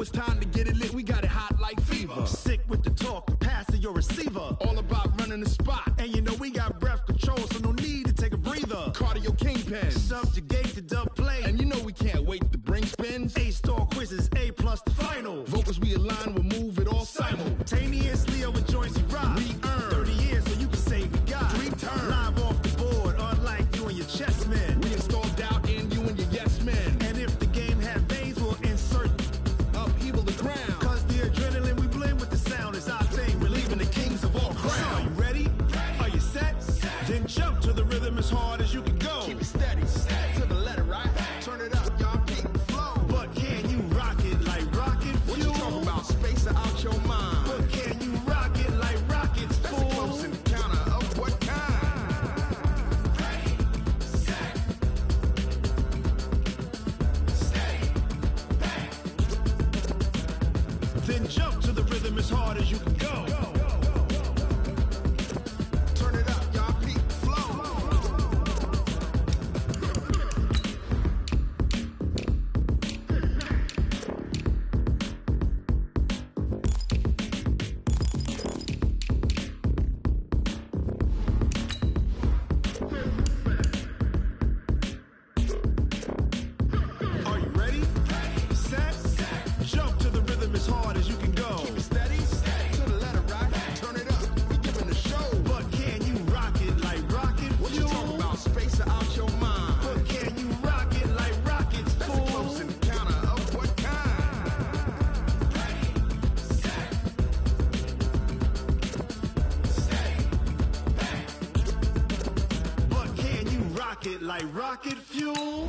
it's time to get it lit, we got it hot like fever. Sick with the talk, passing your receiver. All about running the spot. And you know we got breath control, so no need to take a breather. Cardio kingpin. Subjugate the dub play. And you know we can't wait to bring spins. A-star quizzes, A+ the final. Vocals we align, we'll move it all simultaneously over joints we rock. We earn 30 years, so you can say we got 3 turns. Live off the board, unlike you and your chess men. We install doubt in you and your yes men. And if the game had veins, we'll insert upheaval the ground. Cause the adrenaline we blend with the sound is our thing. We're leaving the kings of all crowns. So are you ready? Are you set? Then jump to the rhythm as hard as you can go. Keep it steady, to the letter, right? Turn it up, y'all keep the flow. But can you rock it like rocket fuel? What you talking about? Space out your mind. But can you rock it like rockets, That's fool? a close encounter of what kind? Ready, set, steady, bang. Then jump to the rhythm as hard as you can go. Turn it up, y'all keep the flow. Are you ready? Set, jump to the rhythm as hard as you can go. Keep it steady, to the letter, right? Turn it up, we giving the show. But can you rock it like rocket What you fuel? talking about? Space out your mind. But can you rock it like rockets, That's a close fool? encounter of what kind? Ready, set, steady, bang. But can you rock it like rocket fuel?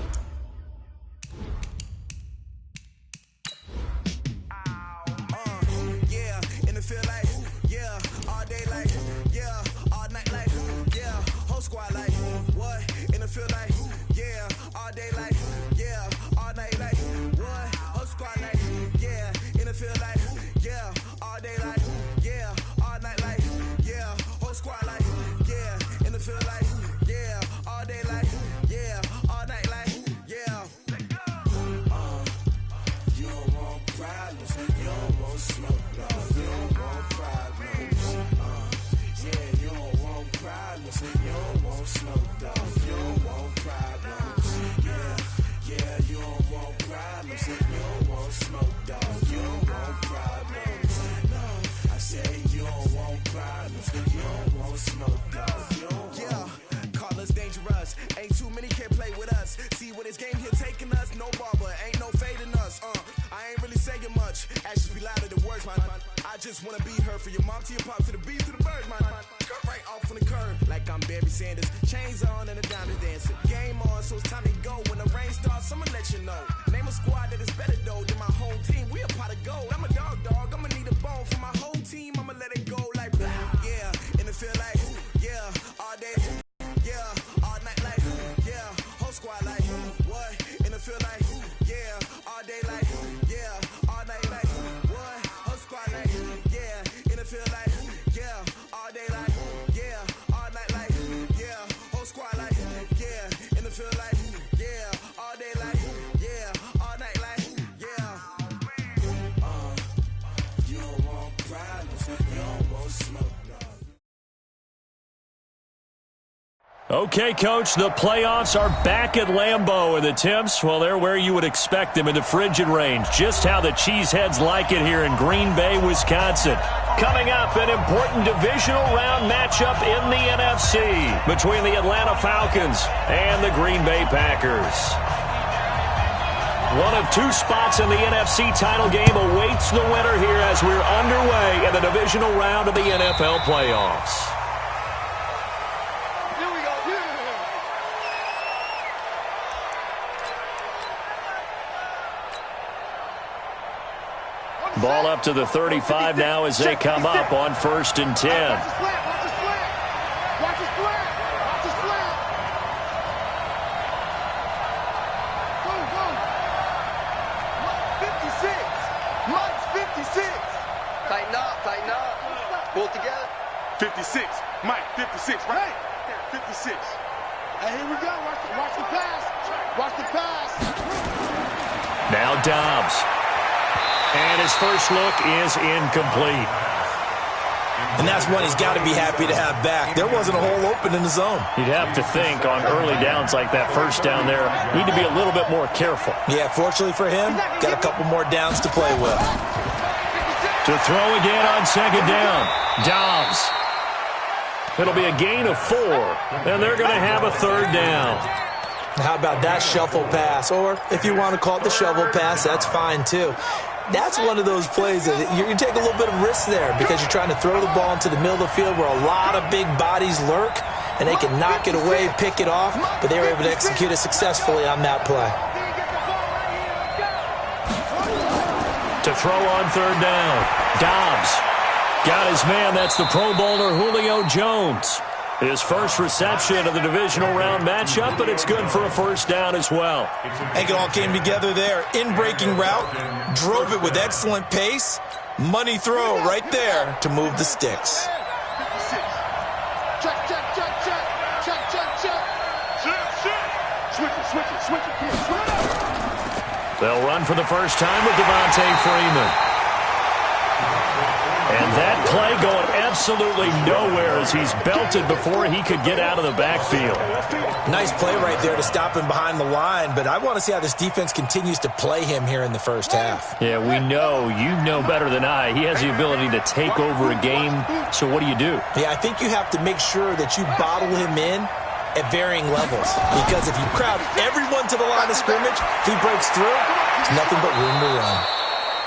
Yeah, in the field like, yeah, all day like, yeah, all night like, yeah, whole squad like, what? In the field like, yeah, all day like, yeah, all night like, what? Whole squad like, yeah, in the field like, yeah, all day like, yeah, all night like, yeah, whole squad like, yeah, in the field like, yeah, all day like, yeah, all night like, yeah. You don't want problems, you don't want smoke, no. You don't want problems, yeah, you don't want problems, you don't want smoke, dog. You don't want problems, yeah, you don't want problems, you don't want smoke, dog. You don't want problems, no. I say you don't want problems, you don't want smoke, dog. You don't yeah, call us dangerous, ain't too many can play with us. See where this game here taking us, no barber, ain't no fading us, I ain't really saying much, actions be louder than words, man. I just wanna be heard for your mom to your pop to the beat to the birds, man. Cut right off on the curb, like I'm Barry Sanders. Chains on and the diamonds dancing. Game on, so it's time to go. When the rain starts, I'ma let you know. Name a squad that is better though than my whole team. We a pot of gold. I'm a dog, I'ma need a bone for my whole team. I'ma let it go like, yeah, in the field like, yeah, all day, yeah, all night like, yeah, whole squad like, what? In the field like, yeah, all day like, yeah, all night like, what? Whole squad like, yeah, in the field like, yeah, all day like, yeah, all night like, yeah, whole squad like, yeah, in the field like, yeah, all day like, yeah, all night like, yeah. You don't want problems, you don't want smoke. Okay, Coach, the playoffs are back at Lambeau, and the temps, well, they're where you would expect them in the frigid range. Just how the Cheeseheads like it here in Green Bay, Wisconsin. Coming up, an important divisional round matchup in the NFC between the Atlanta Falcons and the Green Bay Packers. One of 2 spots in the NFC title game awaits the winner here as we're underway in the divisional round of the NFL playoffs. Ball up to the 35 now as they come up on 1st and 10. Watch the slant. Watch the slant. Watch the slant. Watch the slant. Go, go. 56. Mike's 56. Tighten up, tighten up. Pull it together. 56. Mike, 56, right? 56. Hey, here we go. Watch the pass. Watch the pass. Now Dobbs. And his first look is incomplete. And that's one he's got to be happy to have back. There wasn't a hole open in the zone. You'd have to think on early downs like that first down there, need to be a little bit more careful. Yeah, fortunately for him, got a couple more downs to play with. To throw again on second down. Dobbs. It'll be a gain of 4, and they're going to have a third down. How about that shuffle pass? Or if you want to call it the shovel pass, that's fine too. That's one of those plays that you take a little bit of risk there because you're trying to throw the ball into the middle of the field where a lot of big bodies lurk, and they can knock it away, pick it off, but they were able to execute it successfully on that play. To throw on third down. Dobbs got his man. That's the Pro Bowler Julio Jones. His first reception of the divisional round matchup, but it's good for a first down as well. I think it all came together there. In-breaking route, drove it with excellent pace. Money throw right there to move the sticks. Check, check, check, check. Check, check, check. Check, check. Switch it, switch it, switch it. Come on, switch it. They'll run for the first time with Devontae Freeman. And that play going absolutely nowhere as he's belted before he could get out of the backfield. Nice play right there to stop him behind the line, but I want to see how this defense continues to play him here in the first half. Yeah, we know. You know better than I. He has the ability to take over a game, so what do you do? Yeah, I think you have to make sure that you bottle him in at varying levels, because if you crowd everyone to the line of scrimmage, if he breaks through, there's nothing but room to run.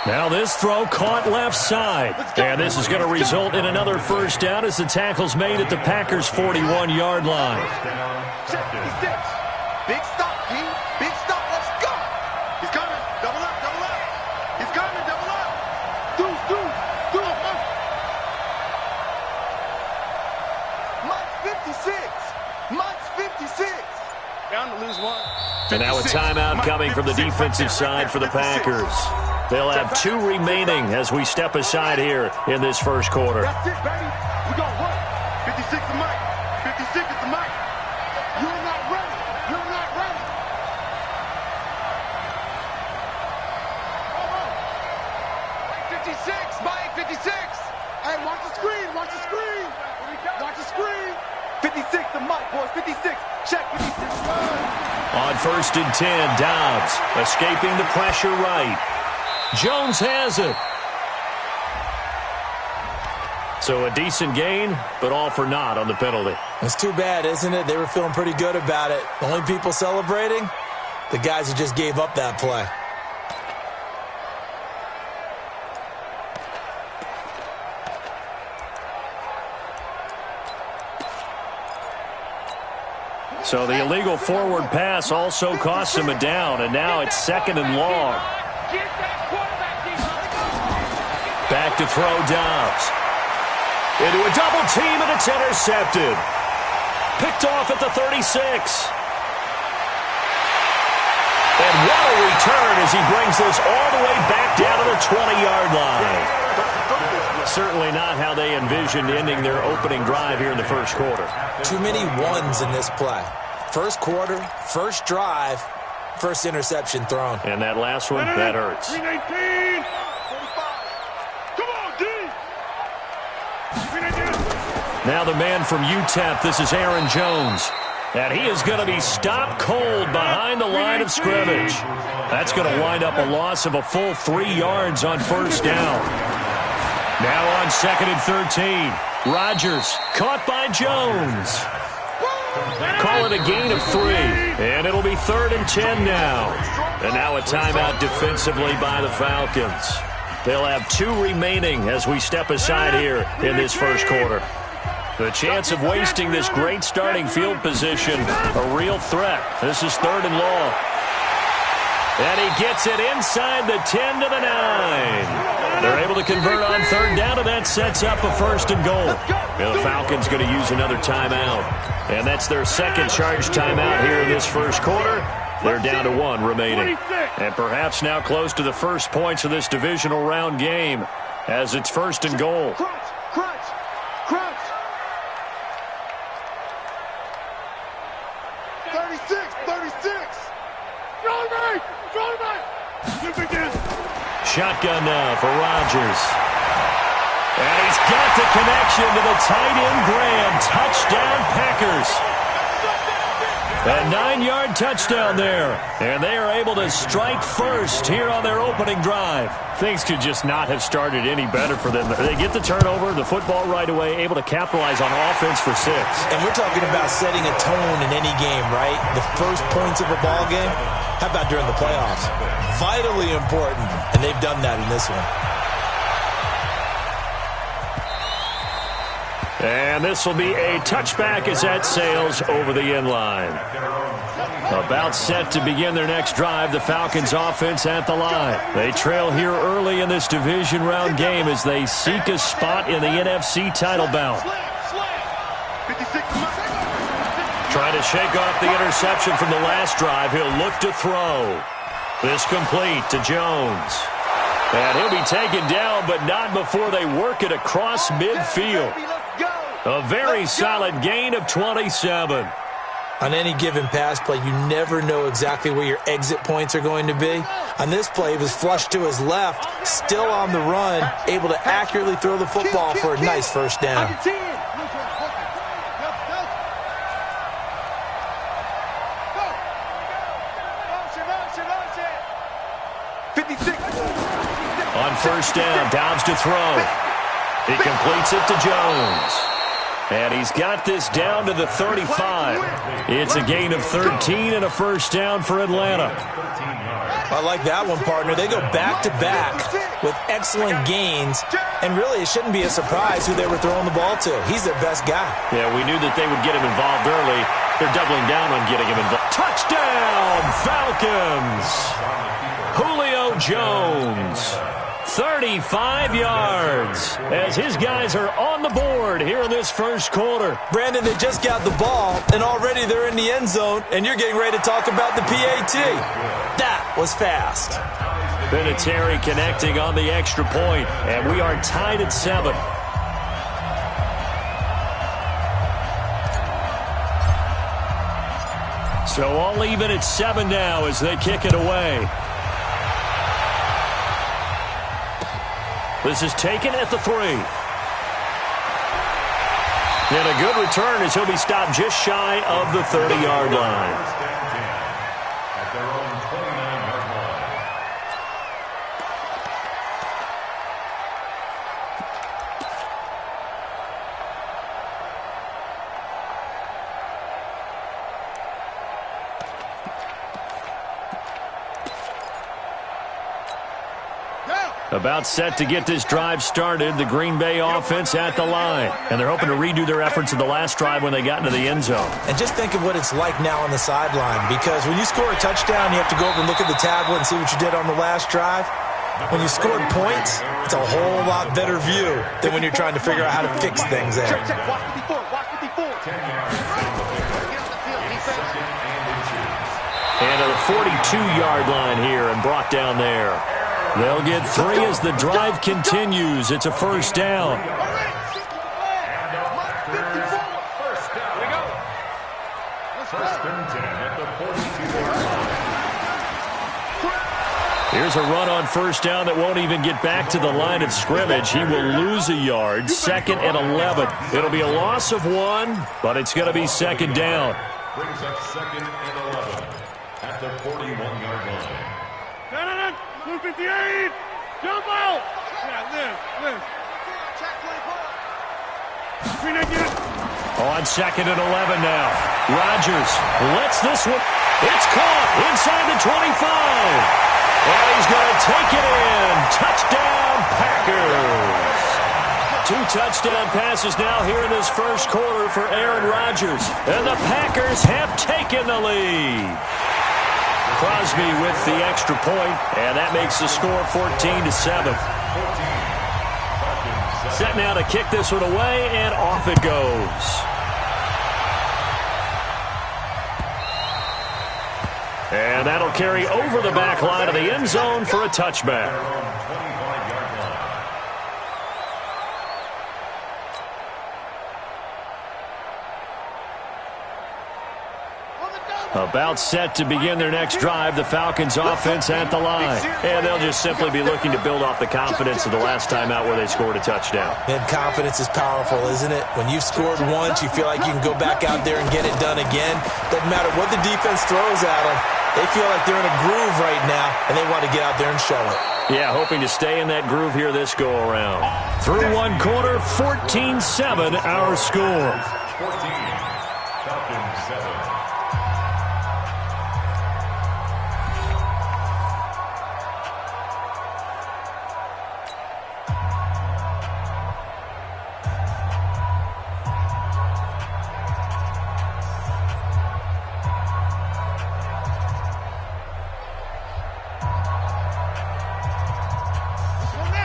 Now this throw caught left side. And this is going to result in another first down as the tackle's made at the Packers' 41-yard line. Check 56. Big stop, King. Big stop. Let's go. He's coming. Double up, double up. He's coming. Double up. Deuce, deuce, deuce. Mike's 56. Mike's 56. Down to lose one. And now a timeout coming from the defensive side for the Packers. They'll have 2 remaining as we step aside here in this first quarter. That's it, baby. We're going to work. 56 to Mike. 56 is to Mike. You're not ready. You're not ready. Mike 56. Mike 56. Hey, watch the screen. Watch the screen. Watch the screen. 56 to Mike, boys. 56. Check 56. On first and 10, Dobbs escaping the pressure right. Jones has it. So a decent gain, but all for naught on the penalty. It's too bad, isn't it? They were feeling pretty good about it. The only people celebrating, the guys who just gave up that play. So the illegal forward pass also costs him a down, and now it's second and long. Back to throw Dobbs. Into a double team, and it's intercepted. Picked off at the 36. And what a return as he brings this all the way back down to the 20-yard line. Certainly not how they envisioned ending their opening drive here in the first quarter. Too many ones in this play. First quarter, first drive, first interception thrown. And that last one, that hurts. 319. 45. Come on, D. 319. Now the man from UTEP, this is Aaron Jones. And he is going to be stopped cold behind the line of scrimmage. That's going to wind up a loss of a full 3 yards on first down. Now on second and 13. Rodgers caught by Jones. Call it a gain of 3. And it'll be third and 10 now. And now a timeout defensively by the Falcons. They'll have 2 remaining as we step aside here in this first quarter. The chance of wasting this great starting field position, a real threat. This is third and long. And he gets it inside the 10 to the 9. They're able to convert on third down, and that sets up a first and goal. And the Falcons going to use another timeout. And that's their second charge timeout here in this first quarter. They're down to 1 remaining. And perhaps now close to the first points of this divisional round game as it's first and goal. Crunch, crunch, crunch. 36, 36. Shotgun now for Rodgers. And he's got the connection to the tight end Graham. Touchdown, Packers. A 9-yard touchdown there. And they are able to strike first here on their opening drive. Things could just not have started any better for them. They get the turnover, the football right away, able to capitalize on offense for 6. And we're talking about setting a tone in any game, right? The first points of a ball game. How about during the playoffs? Vitally important. And they've done that in this one. And this will be a touchback as that sails over the end line. About set to begin their next drive, the Falcons offense at the line. They trail here early in this division round game as they seek a spot in the NFC title bout. Trying to shake off the interception from the last drive. He'll look to throw. This complete to Jones. And he'll be taken down, but not before they work it across midfield. A very solid gain of 27. On any given pass play, you never know exactly where your exit points are going to be. On this play, he was flushed to his left, still on the run, able to accurately throw the football for a nice first down. On first down, Dobbs to throw. He completes it to Jones. And he's got this down to the 35. It's a gain of 13 and a first down for Atlanta. I like that one, partner. They go back-to-back with excellent gains. And really, it shouldn't be a surprise who they were throwing the ball to. He's their best guy. Yeah, we knew that they would get him involved early. They're doubling down on getting him involved. Touchdown, Falcons! Julio Jones. 35 yards as his guys are on the board here in this first quarter. Brandon, they just got the ball, and already they're in the end zone, and you're getting ready to talk about the PAT. That was fast. Vinatieri connecting on the extra point, and we are tied at 7. So all even at 7 now as they kick it away. This is taken at the 3. And a good return as he'll be stopped just shy of the 30-yard line. About set to get this drive started, the Green Bay offense at the line. And they're hoping to redo their efforts in the last drive when they got into the end zone. And just think of what it's like now on the sideline, because when you score a touchdown, you have to go over and look at the tablet and see what you did on the last drive. When you scored points, it's a whole lot better view than when you're trying to figure out how to fix things there. And to the 42-yard line here and brought down there. They'll get 3 as the drive continues. It's a first down. Here's a run on first down that won't even get back to the line of scrimmage. He will lose a yard. 2nd and 11. It'll be a loss of 1, but it's going to be second down. Brings up 2nd and 11 at the 41-yard line. 258! Jump out! Yeah, live. On 2nd and 11 now. Rodgers lets this one. It's caught inside the 25. And he's going to take it in. Touchdown, Packers. 2 touchdown passes now here in this first quarter for Aaron Rodgers. And the Packers have taken the lead. Crosby with the extra point, and that makes the score 14-7. Set now to kick this one away, and off it goes. And that'll carry over the back line of the end zone for a touchback. About set to begin their next drive, the Falcons offense at the line. And they'll just simply be looking to build off the confidence of the last time out where they scored a touchdown. And confidence is powerful, isn't it? When you've scored once, you feel like you can go back out there and get it done again. Doesn't matter what the defense throws at them. They feel like they're in a groove right now, and they want to get out there and show it. Yeah, hoping to stay in that groove here this go-around. Through one quarter, 14-7 our score. 14, Falcons 7.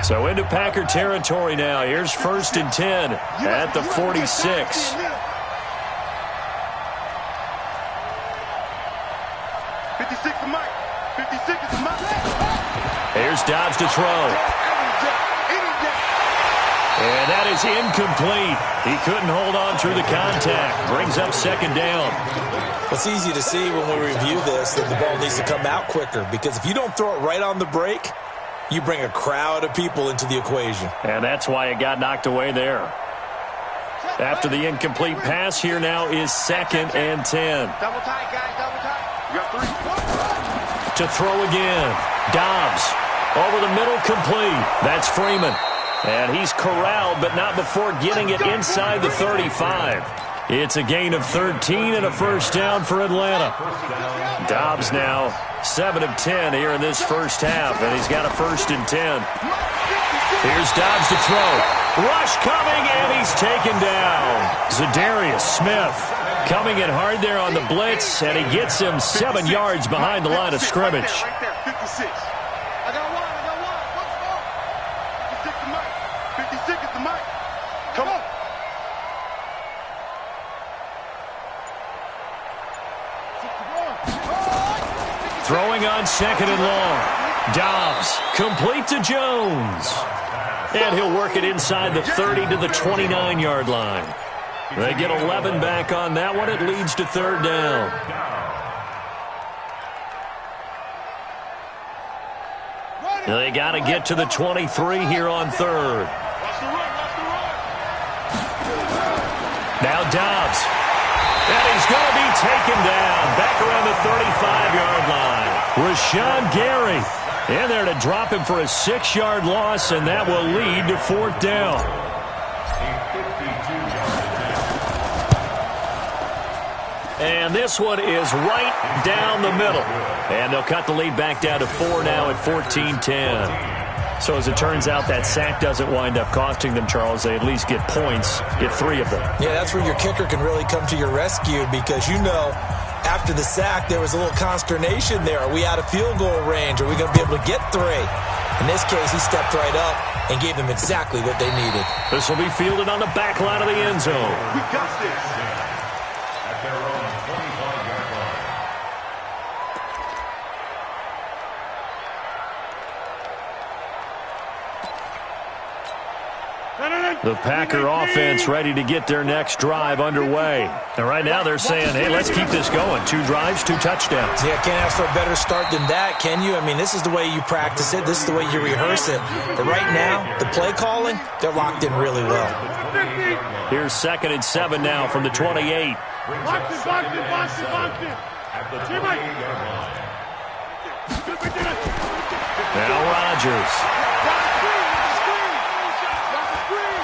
So into Packer territory now. Here's 1st and 10 at the 46. 56 to Mike. 56 is Mike. Here's Dobbs to throw. And that is incomplete. He couldn't hold on through the contact. Brings up 2nd down. It's easy to see when we review this that the ball needs to come out quicker, because if you don't throw it right on the break, you bring a crowd of people into the equation. And that's why it got knocked away there. After the incomplete pass, here now is 2nd and 10. Double tight, guys, double tight. You got 3. To throw again. Dobbs over the middle, complete. That's Freeman. And he's corralled, but not before getting it inside the 35. It's a gain of 13 and a 1st down for Atlanta. Dobbs now 7 of 10 here in this first half, and he's got a 1st and 10. Here's Dobbs to throw. Rush coming, and he's taken down. Zadarius Smith coming in hard there on the blitz, and he gets him 7 yards behind the line of scrimmage. Right there, 56. I got one. What's more? 56 to Mike. 56 is the Mike. Come on. Throwing on 2nd and long. Dobbs complete to Jones. And he'll work it inside the 30 to the 29-yard line. They get 11 back on that one. It leads to 3rd down. They got to get to the 23 here on 3rd. Now Dobbs. And he's going to be taken down back around the 35-yard line. Rashawn Gary in there to drop him for a 6-yard loss, and that will lead to 4th down. And this one is right down the middle. And they'll cut the lead back down to 4 now at 14-10. So as it turns out, that sack doesn't wind up costing them, Charles. They at least get points, get 3 of them. Yeah, that's where your kicker can really come to your rescue, because you know after the sack there was a little consternation there. Are we out of field goal range? Are we going to be able to get 3? In this case, he stepped right up and gave them exactly what they needed. This will be fielded on the back line of the end zone. We got this. At their own 25-yard line. The Packer offense ready to get their next drive underway. And right now they're saying, hey, let's keep this going. 2 drives, 2 touchdowns. Yeah, can't ask for a better start than that, can you? I mean, this is the way you practice it. This is the way you rehearse it. But right now, the play calling, they're locked in really well. Here's 2nd and 7 now from the 28. Box it. At the 28-yard line. Now Rodgers.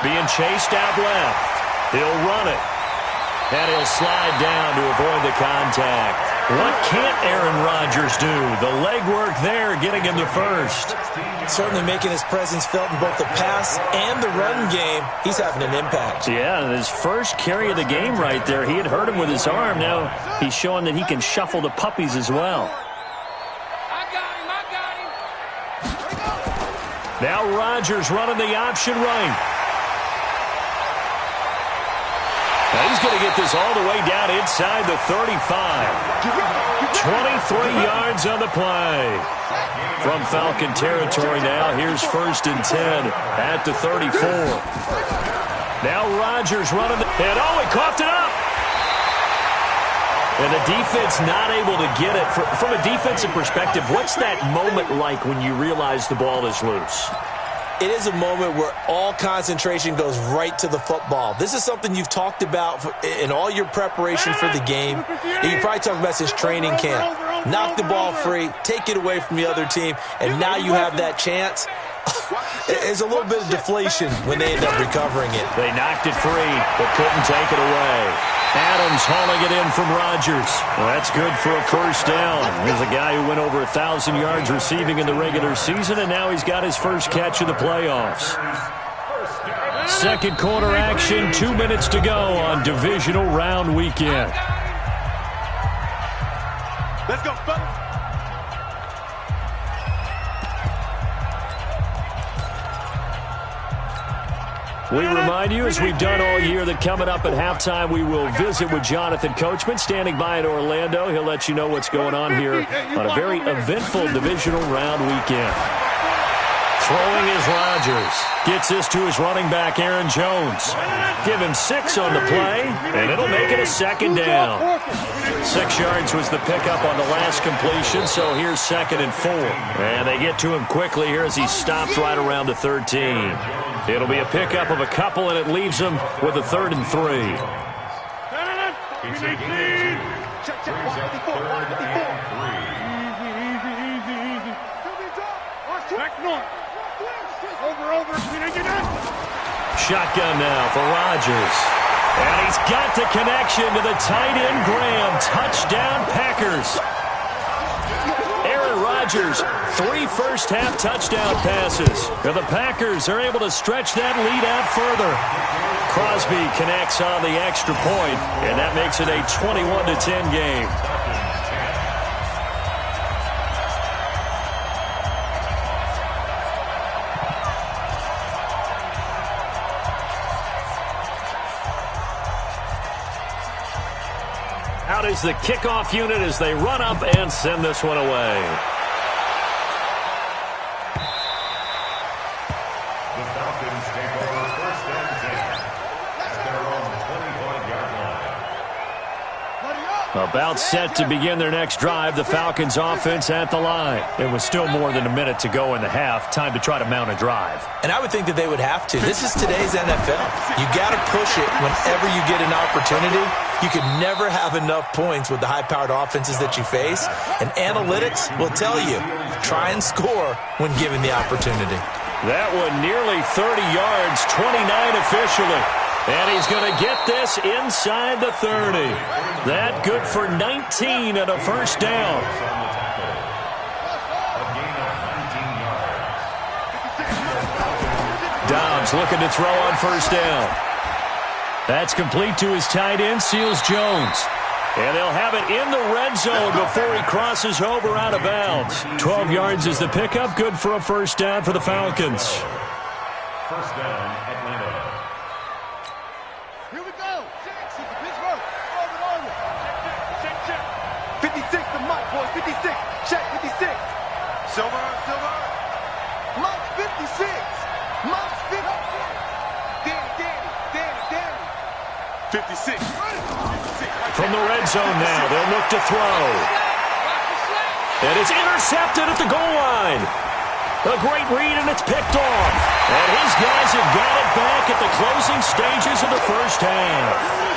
Being chased out left. He'll run it. And he'll slide down to avoid the contact. What can't Aaron Rodgers do? The legwork there getting him the 1st. Certainly making his presence felt in both the pass and the run game. He's having an impact. Yeah, his first carry of the game right there. He had hurt him with his arm. Now he's showing that he can shuffle the puppies as well. I got him. Now Rodgers running the option right. Now he's going to get this all the way down inside the 35. 23 yards on the play. From Falcon territory now, here's 1st and 10 at the 34. Now Rodgers running, and he coughed it up. And the defense not able to get it. From a defensive perspective, what's that moment like when you realize the ball is loose? It is a moment where all concentration goes right to the football. This is something you've talked about in all your preparation for the game. You probably talked about since training camp. Knock the ball free, take it away from the other team, and now you have that chance. There's a little bit of deflation when they end up recovering it. They knocked it free, but couldn't take it away. Adams hauling it in from Rodgers. Well, that's good for a first down. Here's a guy who went over 1,000 yards receiving in the regular season, and now he's got his first catch of the playoffs. Second quarter action, 2 minutes to go on divisional round weekend. Let's go, fellas. We remind you, as we've done all year, that coming up at halftime, we will visit with Jonathan Coachman, standing by in Orlando. He'll let you know what's going on here on a very eventful divisional round weekend. Throwing is Rodgers. Gets this to his running back, Aaron Jones. Give him 6 on the play, and it'll make it a second down. 6 yards was the pickup on the last completion, so here's 2nd and 4. And they get to him quickly here as he stops right around the 13. It'll be a pickup of a couple, and it leaves him with a 3rd and 3. It's a gain of 2. Brings up 3rd and 3. Back north. Over. Shotgun now for Rodgers. And he's got the connection to the tight end, Graham. Touchdown, Packers. Aaron Rodgers, 3 first-half touchdown passes. And the Packers are able to stretch that lead out further. Crosby connects on the extra point, and that makes it a 21-10 game. Out is the kickoff unit as they run up and send this one away. The Falcons take over 1st and 10 at their own 25-yard line. About set to begin their next drive, the Falcons offense at the line. There was still more than a minute to go in the half. Time to try to mount a drive. And I would think that they would have to. This is today's NFL. You got to push it whenever you get an opportunity. You can never have enough points with the high-powered offenses that you face. And analytics will tell you, try and score when given the opportunity. That one nearly 30 yards, 29 officially. And he's going to get this inside the 30. That good for 19 and a first down. Dobbs looking to throw on first down. That's complete to his tight end, Seals Jones. And they'll have it in the red zone before he crosses over out of bounds. 12 yards is the pickup, good for a first down for the Falcons. First down, Atlanta. Here we go. 6 is the Pittsburgh. Over. Check. 56 to Mike, boys. 56. Check, 56. Silver. Mike, 56. Mike's 50. Danny. 56. From the red zone now, they'll look to throw. And it's intercepted at the goal line. A great read, and it's picked off. And his guys have got it back at the closing stages of the first half.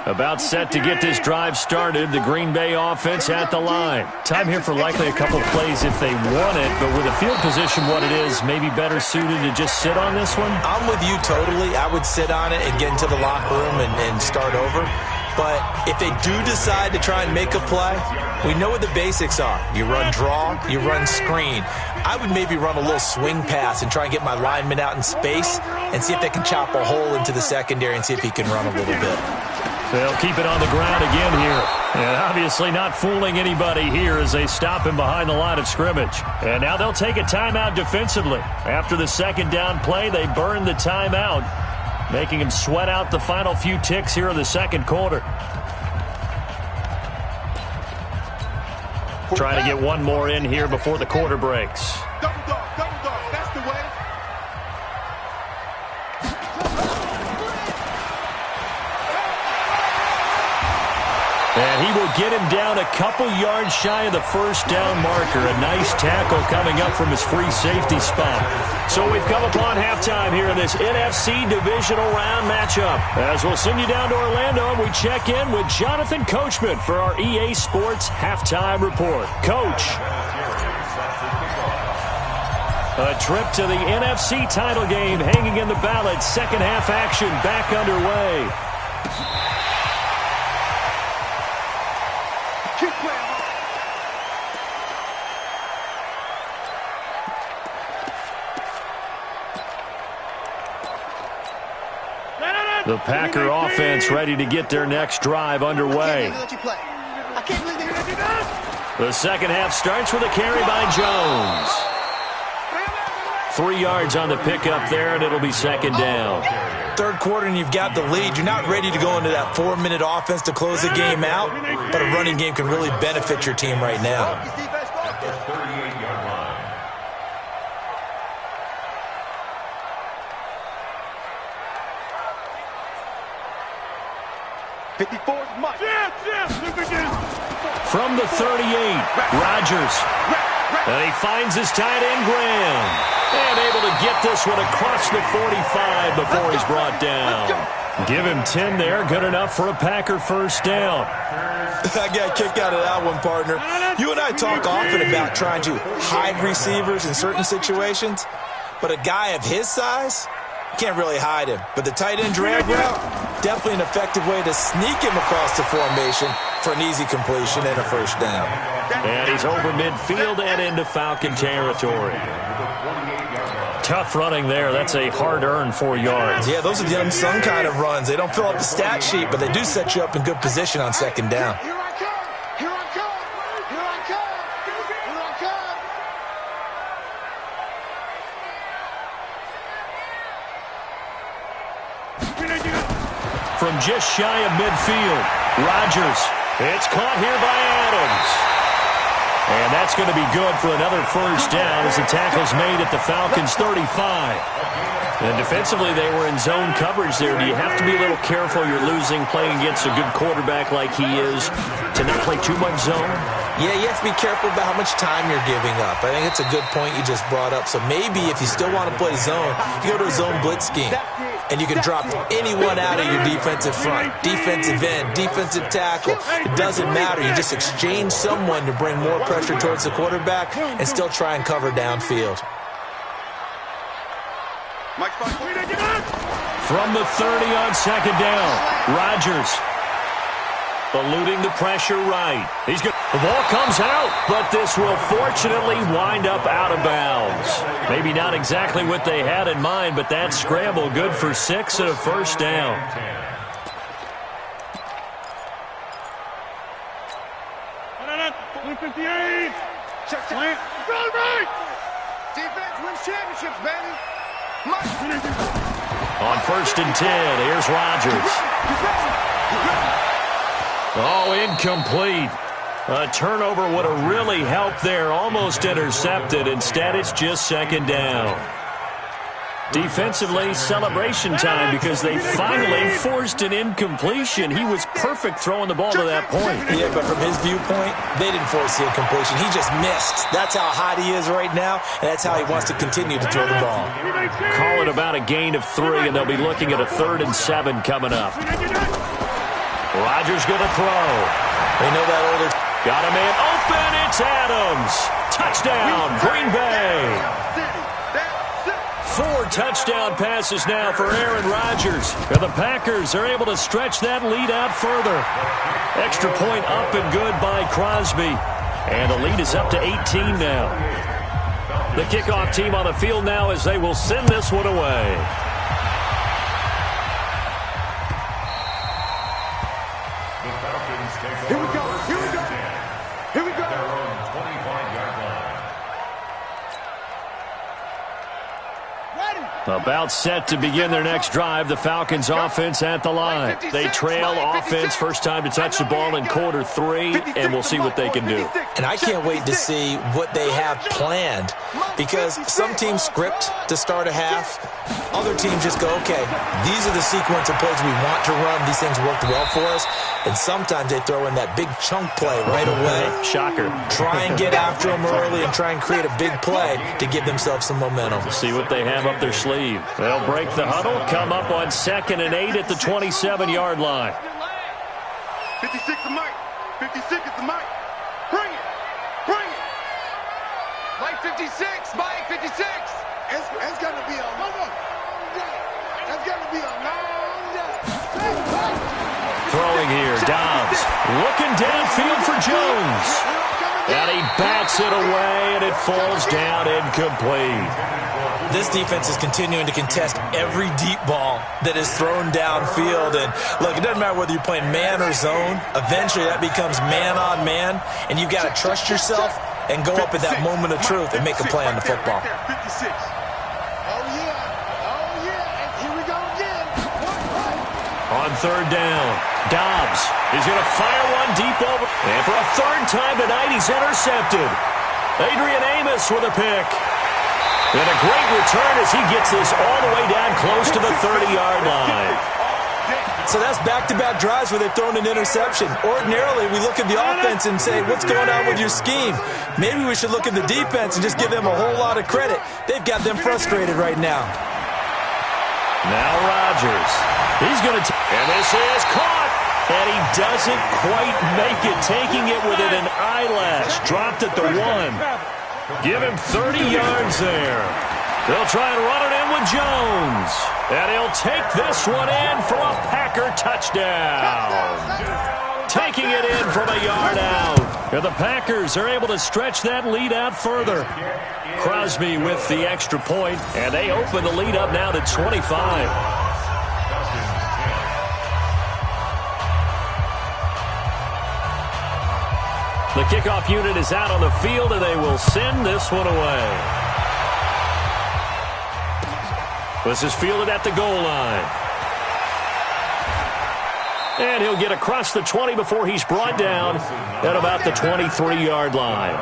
About set to get this drive started, the Green Bay offense at the line. Time here for likely a couple of plays if they want it, but with the field position what it is, maybe better suited to just sit on this one? I'm with you totally. I would sit on it and get into the locker room and start over. But if they do decide to try and make a play, we know what the basics are. You run draw, you run screen. I would maybe run a little swing pass and try and get my lineman out in space and see if they can chop a hole into the secondary and see if he can run a little bit. They'll keep it on the ground again here. And obviously not fooling anybody here as they stop him behind the line of scrimmage. And now they'll take a timeout defensively. After the second down play, they burn the timeout, making him sweat out the final few ticks here in the second quarter. Trying to get one more in here before the quarter breaks. Double dog. That's the way. And he will get him down a couple yards shy of the first down marker. A nice tackle coming up from his free safety spot. So we've come upon halftime here in this NFC Divisional Round matchup. As we'll send you down to Orlando, we check in with Jonathan Coachman for our EA Sports Halftime Report. Coach. A trip to the NFC title game hanging in the balance. Second half action back underway. The Packer offense ready to get their next drive underway. The second half starts with a carry by Jones. 3 yards on the pickup there, and it'll be second down. Third quarter, and you've got the lead. You're not ready to go into that 4-minute offense to close the game out, but a running game can really benefit your team right now. At the 38-yard line. 54's Mike. From the 38, Rodgers. And he finds his tight end, Graham. And able to get this one across the 45 before he's brought down. Give him 10 there. Good enough for a Packer first down. I got a kick out of that one, partner. You and I talk often about trying to hide receivers in certain situations, but a guy of his size, can't really hide him. But the tight end drag route, definitely an effective way to sneak him across the formation for an easy completion and a first down. And he's over midfield and into Falcon territory. Tough running there. That's a hard-earned 4 yards. Yeah, those are the unsung kind of runs. They don't fill up the stat sheet, but they do set you up in good position on second down. Here I come! Here I come! Here I come! Here I come! From just shy of midfield, Rodgers. It's caught here by Adams. And that's going to be good for another first down as the tackle's made at the Falcons' 35. And defensively, they were in zone coverage there. Do you have to be a little careful? You're losing, playing against a good quarterback like he is, to not play too much zone? Yeah, you have to be careful about how much time you're giving up. I think it's a good point you just brought up. So maybe if you still want to play zone, you go to a zone blitz scheme. And you can drop anyone out of your defensive front, defensive end, defensive tackle. It doesn't matter. You just exchange someone to bring more pressure towards the quarterback and still try and cover downfield. From the 30 on second down, Rodgers eluding the pressure right. He's good. The ball comes out, but this will fortunately wind up out of bounds. Maybe not exactly what they had in mind, but that scramble good for 6 and a first down. Defense wins championships, baby. On first and 10, here's Rodgers. Oh, incomplete. A turnover would have really helped there. Almost intercepted. Instead, it's just second down. Defensively, celebration time because they finally forced an incompletion. He was perfect throwing the ball to that point. Yeah, but from his viewpoint, they didn't force the incompletion. He just missed. That's how hot he is right now, and that's how he wants to continue to throw the ball. Call it about a gain of 3, and they'll be looking at a 3rd and 7 coming up. Rodgers going to throw. They know that older. Got a man open. It's Adams. Touchdown, Green Bay. 4 touchdown passes now for Aaron Rodgers. And the Packers are able to stretch that lead out further. Extra point up and good by Crosby. And the lead is up to 18 now. The kickoff team on the field now as they will send this one away. Here we go. Here we go. Here we go. Their own 25-yard line. About set to begin their next drive. The Falcons offense at the line. They trail offense. First time to touch the ball in quarter 3, and we'll see what they can do. And I can't wait to see what they have planned, because some teams script to start a half. Other teams just go, okay, these are the sequence of plays we want to run. These things worked well for us. And sometimes they throw in that big chunk play right away. Shocker. Try and get after them early and try and create a big play to give themselves some momentum. See what they have up their sleeve. They'll break the huddle, come up on 2nd and 8 at the 27-yard line. 56 to Mike. 56 is the Mike. Bring it. Bring it. Mike 56. Mike 56. It's going to be a long day. It's going to be a long day. Throwing here, Dobbs. Looking downfield for Jones. And he bats it away, and it falls down incomplete. This defense is continuing to contest every deep ball that is thrown downfield. And, look, it doesn't matter whether you're playing man or zone. Eventually, that becomes man-on-man, and you've got to trust yourself and go up at that moment of truth and make a play on the football. 56. Oh, yeah. And here we go again. On 3rd down, Dobbs is going to fire one deep over. And for a 3rd time tonight, he's intercepted. Adrian Amos with a pick. And a great return as he gets this all the way down close to the 30-yard line. So that's back-to-back drives where they've thrown an interception. Ordinarily, we look at the offense and say, what's going on with your scheme? Maybe we should look at the defense and just give them a whole lot of credit. They've got them frustrated right now. Now Rodgers. He's going to and this is caught. And he doesn't quite make it, taking it within an eyelash. Dropped at the 1. Give him 30 yards there. They'll try and run it in with Jones. And he'll take this one in for a Packer touchdown. Taking it in from a yard out. And the Packers are able to stretch that lead out further. Crosby with the extra point, and they open the lead up now to 25. The kickoff unit is out on the field, and they will send this one away. This is fielded at the goal line. And he'll get across the 20 before he's brought down at about the 23-yard line.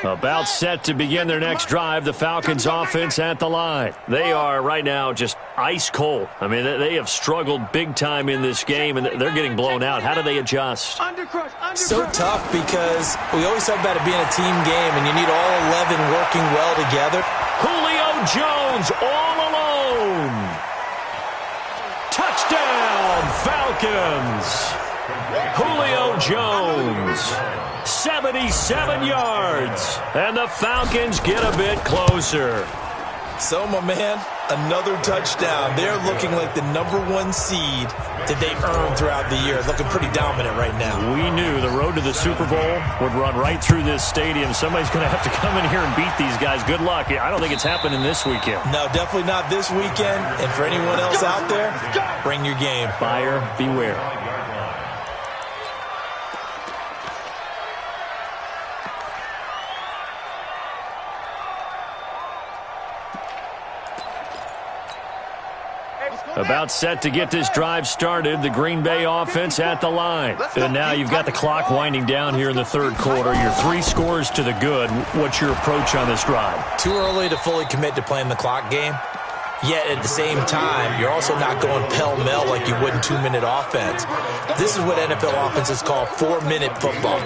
About set to begin their next drive, the Falcons offense at the line. They are right now just ice cold. I mean, they have struggled big time in this game, and they're getting blown out. How do they adjust? So tough because we always talk about it being a team game, and you need all 11 working well together. Julio Jones all alone. Touchdown, Falcons. Julio Jones. 77 yards, and the Falcons get a bit closer. So, my man, another touchdown. They're looking like the #1 seed that they earned throughout the year. Looking pretty dominant right now. We knew the road to the Super Bowl would run right through this stadium. Somebody's going to have to come in here and beat these guys. Good luck. I don't think it's happening this weekend. No, definitely not this weekend. And for anyone else out there, bring your game. Buyer beware. About set to get this drive started, the Green Bay offense at the line. And now you've got the clock winding down here in the 3rd quarter. You're 3 scores to the good. What's your approach on this drive? Too early to fully commit to playing the clock game. Yet at the same time, you're also not going pell-mell like you would in 2-minute offense. This is what NFL offenses call 4-minute football.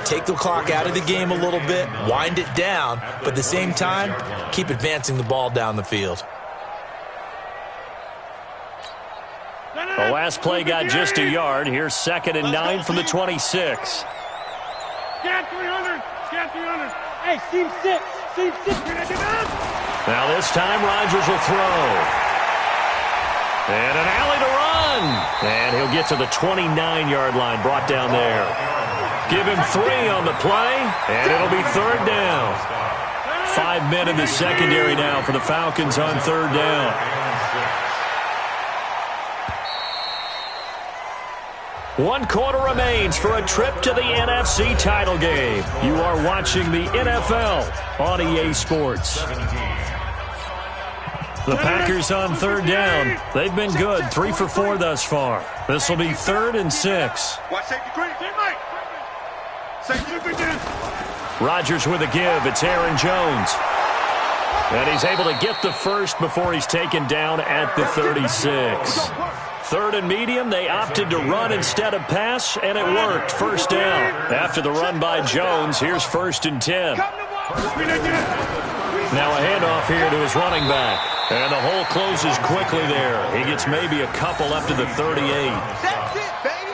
Take the clock out of the game a little bit, wind it down, but at the same time, keep advancing the ball down the field. The last play got just a yard. Here's 2nd and 9 from the 26. Scan 300. Scan 300. Hey, seam 6. Seam 6. Now this time Rodgers will throw. And an alley to run. And he'll get to the 29-yard line, brought down there. Give him 3 on the play, and it'll be 3rd down. 5 men in the secondary now for the Falcons on 3rd down. One quarter remains for a trip to the NFC title game. You are watching the NFL on EA Sports. The Packers on third down. They've been good, 3 for 4 thus far. This will be 3rd and 6. Watch safety green. Safety green. Rodgers with a give. It's Aaron Jones. And he's able to get the first before he's taken down at the 36. 3rd and medium, they opted to run instead of pass, and it worked. First down. After the run by Jones, here's 1st and 10. Now a handoff here to his running back. And the hole closes quickly there. He gets maybe a couple up to the 38.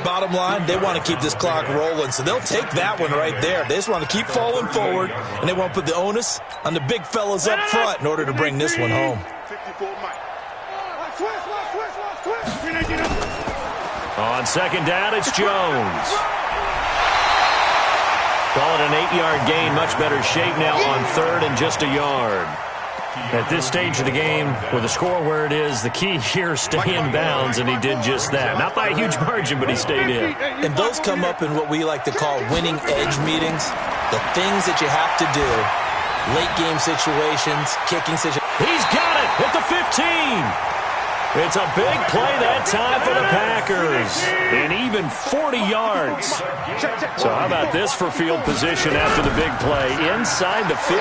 Bottom line, they want to keep this clock rolling, so they'll take that one right there. They just want to keep falling forward, and they want to put the onus on the big fellas up front in order to bring this one home. On second down, it's Jones. Call it an 8-yard gain, much better shape now on 3rd and just a yard. At this stage of the game, with the score where it is, the key here is stay in bounds, and he did just that. Not by a huge margin, but he stayed in. And those come up in what we like to call winning edge meetings. The things that you have to do. Late game situations, kicking situations. He's got it at the 15. It's a big play that time for the Packers. And even 40 yards. So how about this for field position after the big play? Inside the 15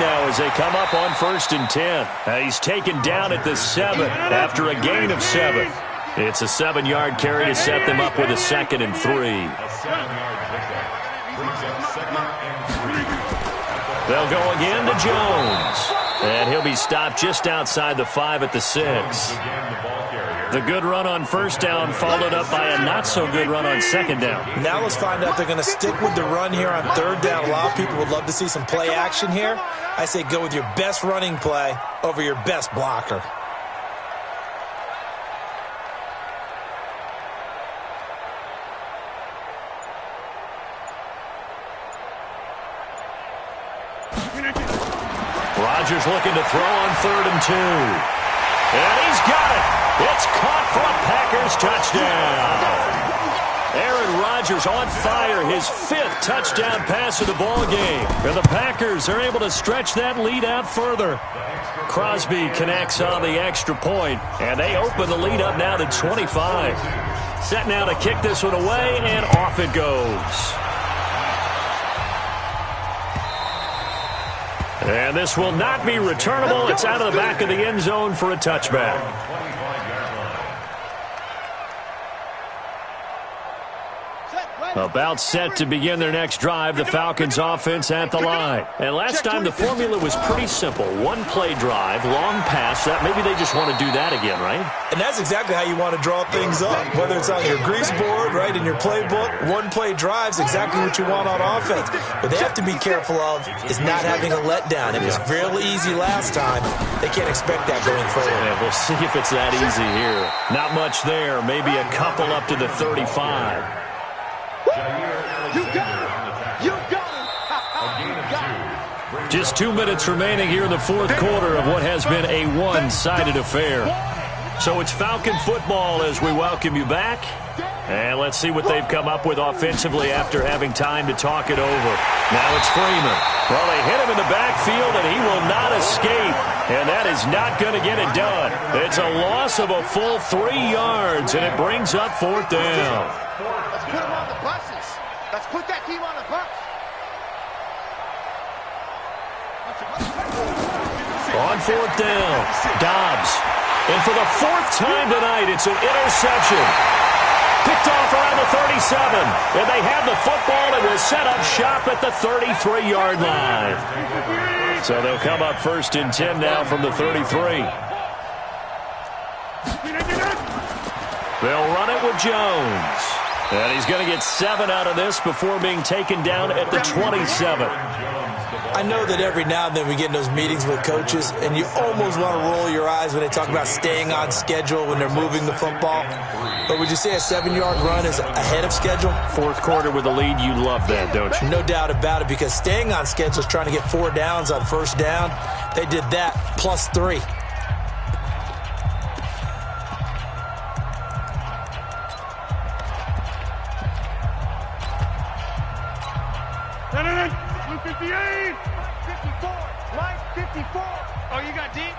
now as they come up on 1st and 10. He's taken down at the 7 after a gain of 7. It's a 7-yard carry to set them up with a 2nd and 3. They'll go again to Jones. And he'll be stopped just outside the 5 at the 6. The good run on first down followed up by a not-so-good run on second down. Now let's find out if they're going to stick with the run here on 3rd down. A lot of people would love to see some play action here. I say go with your best running play over your best blocker. Rodgers looking to throw on 3rd and 2. And he's got it. It's caught for a Packers touchdown. Aaron Rodgers on fire, his 5th touchdown pass of the ball game. And the Packers are able to stretch that lead out further. Crosby connects on the extra point, and they open the lead up now to 25. Set now to kick this one away, and off it goes. And this will not be returnable. It's out of the back of the end zone for a touchback. About set to begin their next drive, the Falcons offense at the line. And last time the formula was pretty simple. One play drive, long pass. That maybe they just want to do that again, right? And that's exactly how you want to draw things up. Whether it's on your grease board, right, in your playbook, one play drive's exactly what you want on offense. What they have to be careful of is not having a letdown. It was real easy last time. They can't expect that going forward. Yeah, we'll see if it's that easy here. Not much there. Maybe a couple up to the 35. You got it! You got it! Just 2 minutes remaining here in the 4th quarter of what has been a one-sided affair. So it's Falcon football as we welcome you back. And let's see what they've come up with offensively after having time to talk it over. Now it's Freeman. Well, they hit him in the backfield, and he will not escape. And that is not going to get it done. It's a loss of a full 3 yards, and it brings up 4th down. Let's put him on the buses. Let's put that team on the bus. On 4th down, Dobbs. And for the 4th time tonight, it's an interception. Picked off around the 37. And they have the football and will set up shop at the 33-yard line. So they'll come up 1st and 10 now from the 33. They'll run it with Jones. And he's going to get 7 out of this before being taken down at the 27. I know that every now and then we get in those meetings with coaches, and you almost want to roll your eyes when they talk about staying on schedule when they're moving the football. But would you say a 7-yard run is ahead of schedule? 4th quarter with a lead, you love that, don't you? No doubt about it, because staying on schedule is trying to get 4 downs on first down. They did that, plus 3. Blue 58! 54! Mike, 54! Oh, you got deep?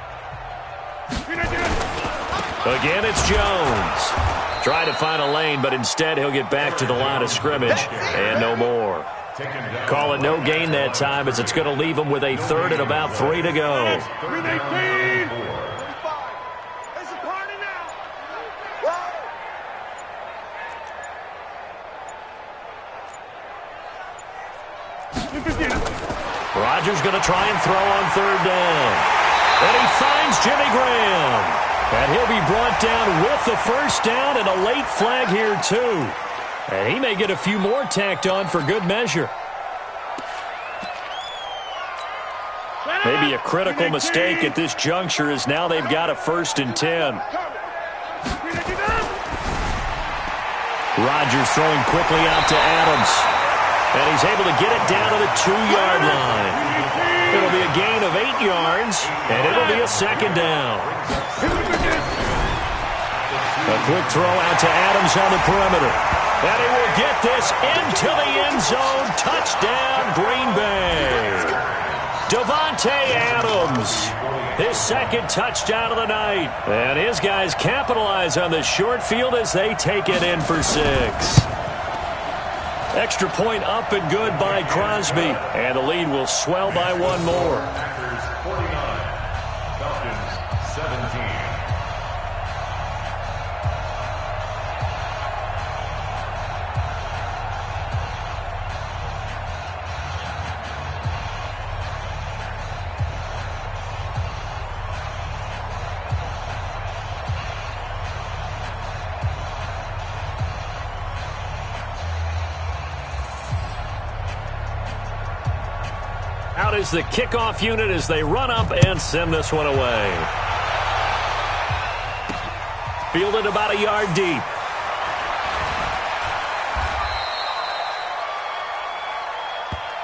Again, it's Jones. Trying to find a lane, but instead he'll get back to the line of scrimmage and no more. Call it no gain that time as it's going to leave him with a third and about 3 to go. Rodgers going to try and throw on third down. And he finds Jimmy Graham. And he'll be brought down with the first down and a late flag here, too. And he may get a few more tacked on for good measure. Maybe a critical mistake at this juncture as now they've got a 1st and 10. Rodgers throwing quickly out to Adams. And he's able to get it down to the 2-yard line. It'll be a gain of 8 yards, and it'll be a 2nd down. A quick throw out to Adams on the perimeter. And he will get this into the end zone. Touchdown, Green Bay. Davante Adams, his 2nd touchdown of the night. And his guys capitalize on the short field as they take it in for 6. Extra point up and good by Crosby. And the lead will swell by 1 more. Packers 49, Falcons 17. Out is the kickoff unit as they run up and send this one away. Fielded about a yard deep.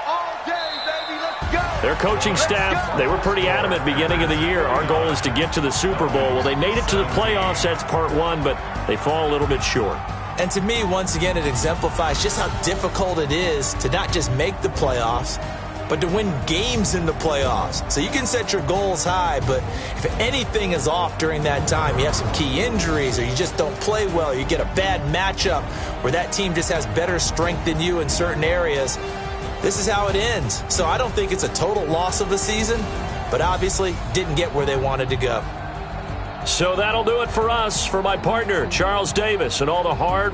All day, baby, let's go. Their coaching staff, they were pretty adamant beginning of the year. Our goal is to get to the Super Bowl. Well, they made it to the playoffs. That's part 1, but they fall a little bit short. And to me, once again, it exemplifies just how difficult it is to not just make the playoffs, but to win games in the playoffs. So you can set your goals high, but if anything is off during that time, you have some key injuries or you just don't play well, or you get a bad matchup where that team just has better strength than you in certain areas, this is how it ends. So I don't think it's a total loss of the season, but obviously didn't get where they wanted to go. So that'll do it for us. For my partner, Charles Davis, and all the hard